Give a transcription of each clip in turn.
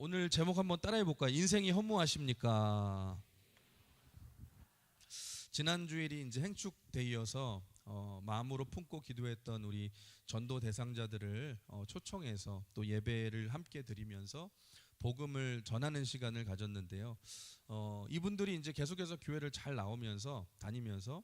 오늘 제목 한번 따라해 볼까요? 인생이 허무하십니까? 지난 주일이 이제 행축데이여서 마음으로 품고 기도했던 우리 전도 대상자들을 초청해서 또 예배를 함께 드리면서 복음을 전하는 시간을 가졌는데요. 이분들이 이제 계속해서 교회를 잘 나오면서 다니면서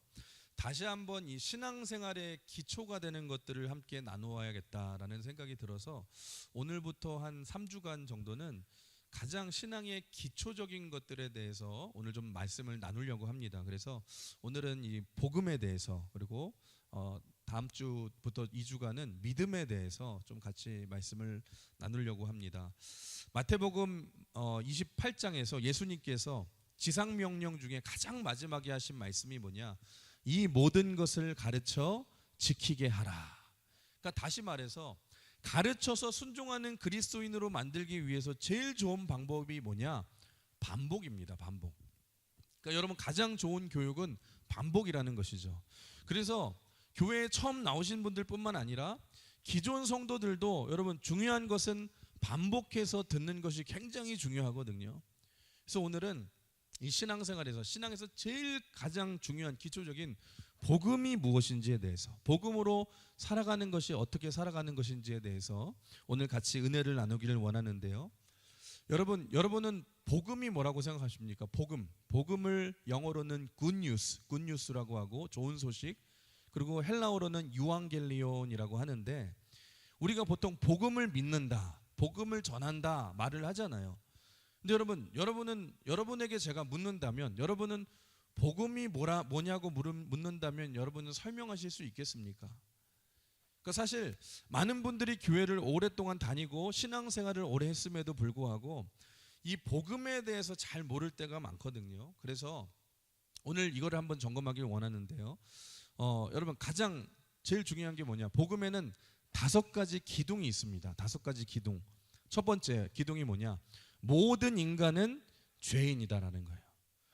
다시 한번 이 신앙생활의 기초가 되는 것들을 함께 나누어야겠다라는 생각이 들어서 오늘부터 한 3주간 정도는 가장 신앙의 기초적인 것들에 대해서 오늘 좀 말씀을 나누려고 합니다. 그래서 오늘은 이 복음에 대해서, 그리고 다음 주부터 2주간은 믿음에 대해서 좀 같이 말씀을 나누려고 합니다. 마태복음 28장에서 예수님께서 지상명령 중에 가장 마지막에 하신 말씀이 뭐냐? 이 모든 것을 가르쳐 지키게 하라. 그러니까 다시 말해서 가르쳐서 순종하는 그리스도인으로 만들기 위해서 제일 좋은 방법이 뭐냐? 반복입니다. 반복. 그러니까 여러분, 가장 좋은 교육은 반복이라는 것이죠. 그래서 교회에 처음 나오신 분들뿐만 아니라 기존 성도들도 여러분, 중요한 것은 반복해서 듣는 것이 굉장히 중요하거든요. 그래서 오늘은 이 신앙에서 제일 가장 중요한 기초적인 복음이 무엇인지에 대해서, 복음으로 살아가는 것이 어떻게 살아가는 것인지에 대해서 오늘 같이 은혜를 나누기를 원하는데요. 여러분은 복음이 뭐라고 생각하십니까? 복음을 영어로는 굿뉴스라고 하고, 좋은 소식, 그리고 헬라어로는 유앙겔리온이라고 하는데, 우리가 보통 복음을 믿는다, 복음을 전한다 말을 하잖아요. 근데 여러분에게 제가 묻는다면, 여러분은 복음이 뭐냐고 묻는다면 여러분은 설명하실 수 있겠습니까? 그러니까 사실 많은 분들이 교회를 오랫동안 다니고 신앙생활을 오래 했음에도 불구하고 이 복음에 대해서 잘 모를 때가 많거든요. 그래서 오늘 이거를 한번 점검하길 원하는데요. 여러분, 제일 중요한 게 뭐냐? 복음에는 5가지 기둥이 있습니다. 5가지 기둥. 첫 번째 기둥이 뭐냐? 모든 인간은 죄인이다라는 거예요.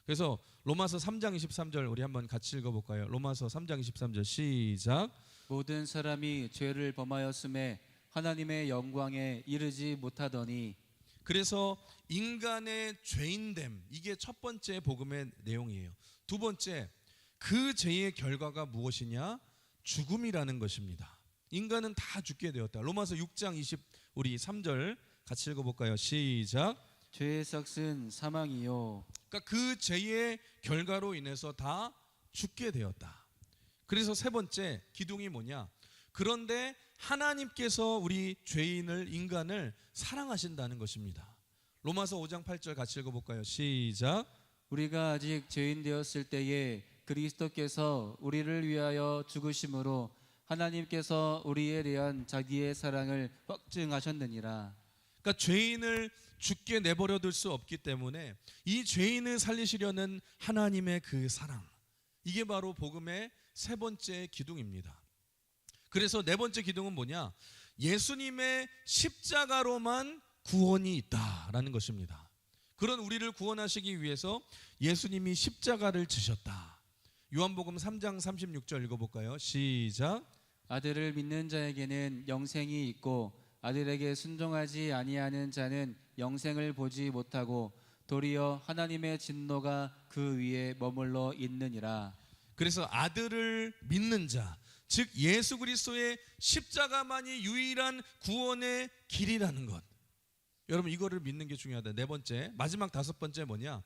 그래서 로마서 3장 23절 우리 한번 같이 읽어볼까요? 로마서 3장 23절 시작. 모든 사람이 죄를 범하였음에 하나님의 영광에 이르지 못하더니. 그래서 인간의 죄인됨, 이게 첫 번째 복음의 내용이에요. 두 번째, 그 죄의 결과가 무엇이냐? 죽음이라는 것입니다. 인간은 다 죽게 되었다. 로마서 6장 23절 같이 읽어볼까요? 시작. 죄의 삭은 사망이요. 그러니까 그 죄의 결과로 인해서 다 죽게 되었다. 그래서 세 번째 기둥이 뭐냐? 그런데 하나님께서 우리 인간을 사랑하신다는 것입니다. 로마서 5장 8절 같이 읽어볼까요? 시작. 우리가 아직 죄인 되었을 때에 그리스도께서 우리를 위하여 죽으심으로 하나님께서 우리에 대한 자기의 사랑을 확증하셨느니라. 그러니까 죄인을 죽게 내버려 둘 수 없기 때문에 이 죄인을 살리시려는 하나님의 그 사랑, 이게 바로 복음의 세 번째 기둥입니다. 그래서 네 번째 기둥은 뭐냐? 예수님의 십자가로만 구원이 있다라는 것입니다. 그런 우리를 구원하시기 위해서 예수님이 십자가를 지셨다. 요한복음 3장 36절 읽어볼까요? 시작. 아들을 믿는 자에게는 영생이 있고 아들에게 순종하지 아니하는 자는 영생을 보지 못하고 도리어 하나님의 진노가 그 위에 머물러 있느니라. 그래서 아들을 믿는 자, 즉 예수 그리스도의 십자가만이 유일한 구원의 길이라는 것, 여러분 이거를 믿는 게 중요하다. 네 번째, 마지막 5번째 뭐냐?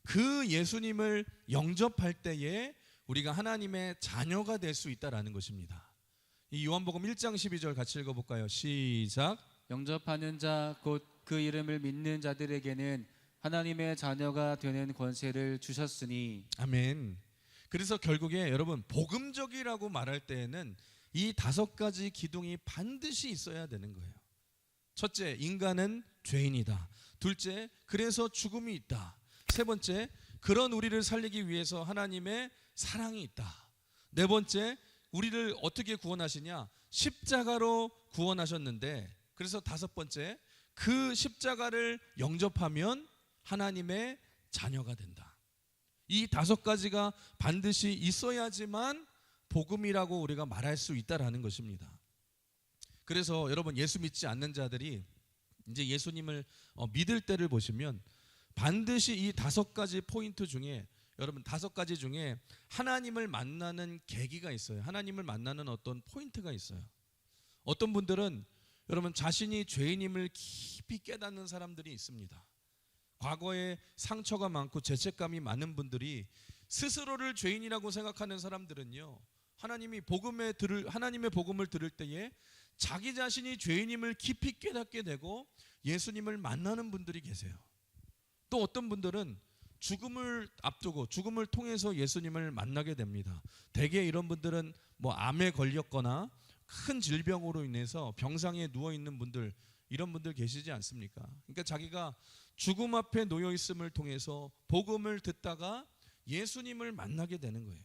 그 예수님을 영접할 때에 우리가 하나님의 자녀가 될 수 있다라는 것입니다. 이 요한복음 1장 12절 같이 읽어볼까요? 시작. 영접하는 자 곧 그 이름을 믿는 자들에게는 하나님의 자녀가 되는 권세를 주셨으니. 아멘. 그래서 결국에 여러분, 복음적이라고 말할 때에는 이 5가지 기둥이 반드시 있어야 되는 거예요. 첫째, 인간은 죄인이다. 둘째, 그래서 죽음이 있다. 세 번째, 그런 우리를 살리기 위해서 하나님의 사랑이 있다. 네 번째, 우리를 어떻게 구원하시냐? 십자가로 구원하셨는데, 그래서 5번째, 그 십자가를 영접하면 하나님의 자녀가 된다. 이 5가지가 반드시 있어야지만 복음이라고 우리가 말할 수 있다라는 것입니다. 그래서 여러분, 예수 믿지 않는 자들이 이제 예수님을 믿을 때를 보시면 반드시 이 5가지 포인트 중에, 여러분 5가지 중에 하나님을 만나는 계기가 있어요. 하나님을 만나는 어떤 포인트가 있어요. 어떤 분들은 여러분 자신이 죄인임을 깊이 깨닫는 사람들이 있습니다. 과거에 상처가 많고 죄책감이 많은 분들이 스스로를 죄인이라고 생각하는 사람들은요, 하나님의 복음을 들을 때에 자기 자신이 죄인임을 깊이 깨닫게 되고 예수님을 만나는 분들이 계세요. 또 어떤 분들은 죽음을 앞두고 죽음을 통해서 예수님을 만나게 됩니다. 대개 이런 분들은 뭐 암에 걸렸거나 큰 질병으로 인해서 병상에 누워 있는 분들, 이런 분들 계시지 않습니까? 그러니까 자기가 죽음 앞에 놓여 있음을 통해서 복음을 듣다가 예수님을 만나게 되는 거예요.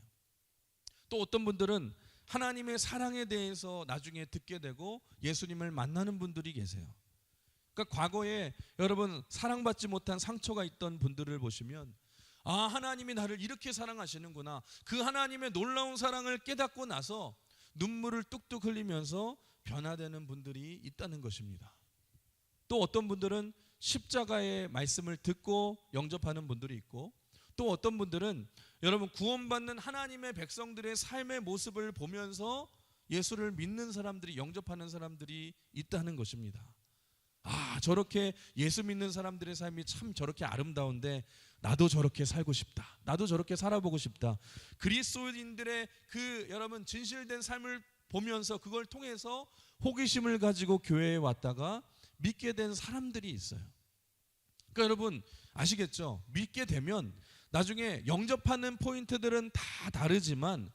또 어떤 분들은 하나님의 사랑에 대해서 나중에 듣게 되고 예수님을 만나는 분들이 계세요. 그러니까 과거에 여러분 사랑받지 못한 상처가 있던 분들을 보시면, 아, 하나님이 나를 이렇게 사랑하시는구나, 그 하나님의 놀라운 사랑을 깨닫고 나서 눈물을 뚝뚝 흘리면서 변화되는 분들이 있다는 것입니다. 또 어떤 분들은 십자가의 말씀을 듣고 영접하는 분들이 있고, 또 어떤 분들은 여러분 구원받는 하나님의 백성들의 삶의 모습을 보면서 예수를 믿는 사람들이, 영접하는 사람들이 있다는 것입니다. 아, 저렇게 예수 믿는 사람들의 삶이 참 저렇게 아름다운데 나도 저렇게 살고 싶다, 나도 저렇게 살아보고 싶다. 그리스도인들의 그 여러분 진실된 삶을 보면서 그걸 통해서 호기심을 가지고 교회에 왔다가 믿게 된 사람들이 있어요. 그러니까 여러분 아시겠죠? 믿게 되면 나중에 영접하는 포인트들은 다 다르지만,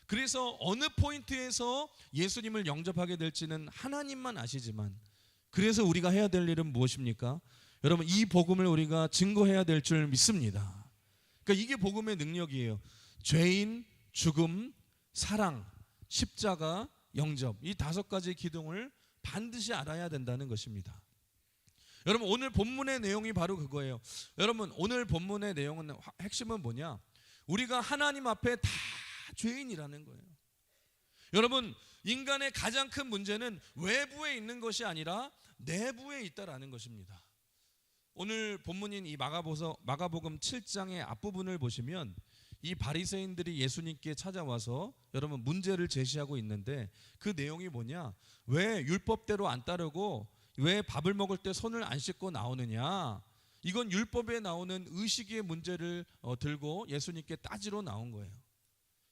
그래서 어느 포인트에서 예수님을 영접하게 될지는 하나님만 아시지만, 그래서 우리가 해야 될 일은 무엇입니까? 여러분 이 복음을 우리가 증거해야 될 줄 믿습니다. 그러니까 이게 복음의 능력이에요. 죄인, 죽음, 사랑, 십자가, 영접, 이 5가지 기둥을 반드시 알아야 된다는 것입니다. 여러분 오늘 본문의 내용이 바로 그거예요. 여러분 오늘 본문의 내용은 핵심은 뭐냐? 우리가 하나님 앞에 다 죄인이라는 거예요. 여러분 인간의 가장 큰 문제는 외부에 있는 것이 아니라 내부에 있다라는 것입니다. 오늘 본문인 이 마가복음 7장의 앞부분을 보시면 이 바리새인들이 예수님께 찾아와서 여러분 문제를 제시하고 있는데, 그 내용이 뭐냐? 왜 율법대로 안 따르고 왜 밥을 먹을 때 손을 안 씻고 나오느냐? 이건 율법에 나오는 의식의 문제를 들고 예수님께 따지러 나온 거예요.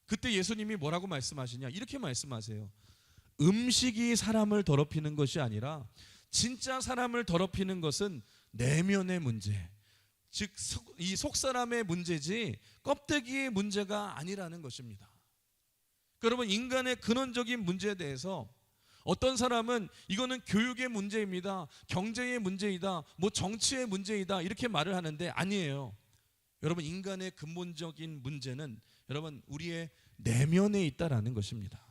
그때 예수님이 뭐라고 말씀하시냐? 이렇게 말씀하세요. 음식이 사람을 더럽히는 것이 아니라 진짜 사람을 더럽히는 것은 내면의 문제, 즉 이 속사람의 문제지 껍데기의 문제가 아니라는 것입니다. 여러분 인간의 근원적인 문제에 대해서 어떤 사람은 이거는 교육의 문제입니다, 경제의 문제이다, 뭐 정치의 문제이다 이렇게 말을 하는데 아니에요. 여러분 인간의 근본적인 문제는 여러분 우리의 내면에 있다라는 것입니다.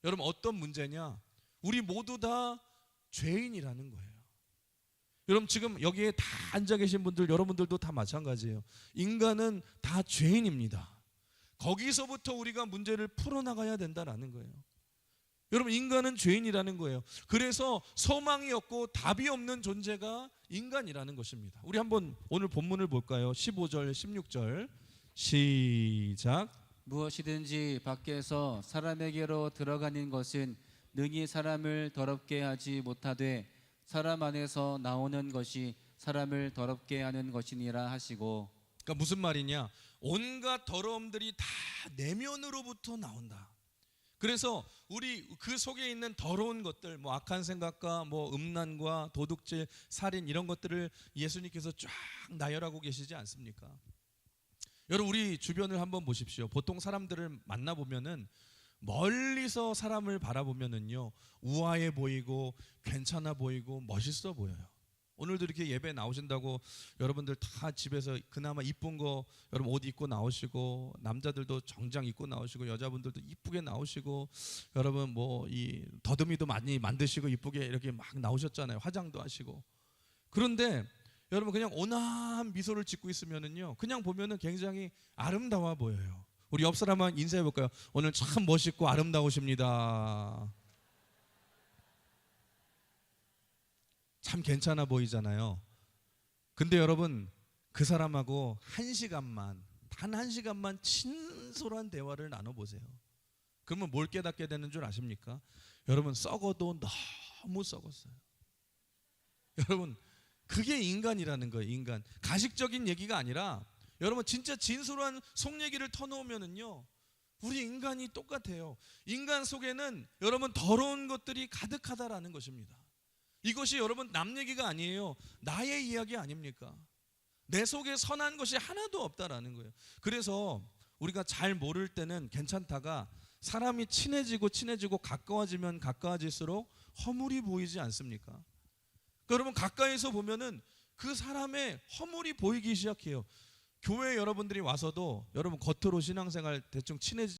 여러분 어떤 문제냐? 우리 모두 다 죄인이라는 거예요. 여러분 지금 여기에 다 앉아 계신 분들, 여러분들도 다 마찬가지예요. 인간은 다 죄인입니다. 거기서부터 우리가 문제를 풀어나가야 된다라는 거예요. 여러분 인간은 죄인이라는 거예요. 그래서 소망이 없고 답이 없는 존재가 인간이라는 것입니다. 우리 한번 오늘 본문을 볼까요? 15절 16절 시작. 무엇이든지 밖에서 사람에게로 들어가는 것은 능히 사람을 더럽게 하지 못하되 사람 안에서 나오는 것이 사람을 더럽게 하는 것이니라 하시고. 그러니까 무슨 말이냐? 온갖 더러움들이 다 내면으로부터 나온다. 그래서 우리 그 속에 있는 더러운 것들, 뭐 악한 생각과 뭐 음란과 도둑질, 살인 이런 것들을 예수님께서 쫙 나열하고 계시지 않습니까? 여러분 우리 주변을 한번 보십시오. 보통 사람들을 만나 보면은 멀리서 사람을 바라보면은요 우아해 보이고 괜찮아 보이고 멋있어 보여요. 오늘도 이렇게 예배 나오신다고 여러분들 다 집에서 그나마 이쁜 거 여러분 옷 입고 나오시고, 남자들도 정장 입고 나오시고, 여자분들도 이쁘게 나오시고, 여러분 뭐 이 더듬이도 많이 만드시고 이쁘게 이렇게 막 나오셨잖아요. 화장도 하시고. 그런데 여러분 그냥 온화한 미소를 짓고 있으면은요 그냥 보면은 굉장히 아름다워 보여요. 우리 옆 사람 한번 인사해 볼까요? 오늘 참 멋있고 아름다우십니다. 참 괜찮아 보이잖아요. 근데 여러분 그 사람하고 한 시간만, 단 한 시간만 진솔한 대화를 나눠보세요. 그러면 뭘 깨닫게 되는 줄 아십니까? 여러분 썩어도 너무 썩었어요. 여러분 그게 인간이라는 거예요. 인간. 가식적인 얘기가 아니라 여러분 진짜 진솔한 속 얘기를 터놓으면은요, 우리 인간이 똑같아요. 인간 속에는 여러분 더러운 것들이 가득하다라는 것입니다. 이것이 여러분 남 얘기가 아니에요. 나의 이야기 아닙니까? 내 속에 선한 것이 하나도 없다라는 거예요. 그래서 우리가 잘 모를 때는 괜찮다가 사람이 친해지고 가까워지면 가까워질수록 허물이 보이지 않습니까? 그러니까 여러분 가까이서 보면은 그 사람의 허물이 보이기 시작해요. 교회 여러분들이 와서도 여러분 겉으로 신앙생활 대충 친해지